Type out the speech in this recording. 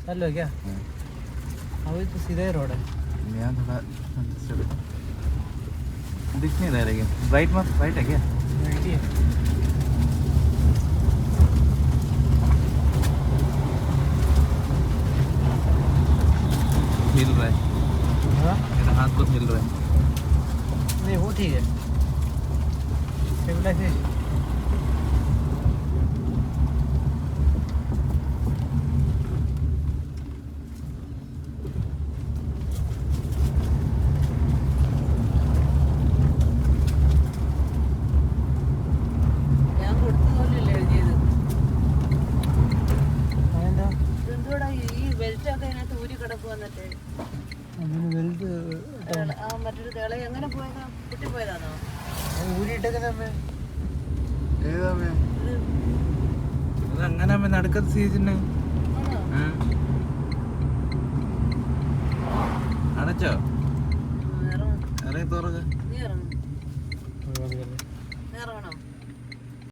चलो क्या अभी तो सीधा ही रोड है। यहाँ थोड़ा दिख नहीं रहा, लेकिन राइट में राइट है क्या? राइट ही है। हिल रहा है, हाँ मेरा हाथ तो हिल रहा है। नहीं वो ठीक है स्टेबलाइजेशन। അങ്ങനെ നടക്കത്ത് സീസണ് അടച്ചോ? ഇറങ്ങി തുറക്ക്. ഇറങ്ങണോ?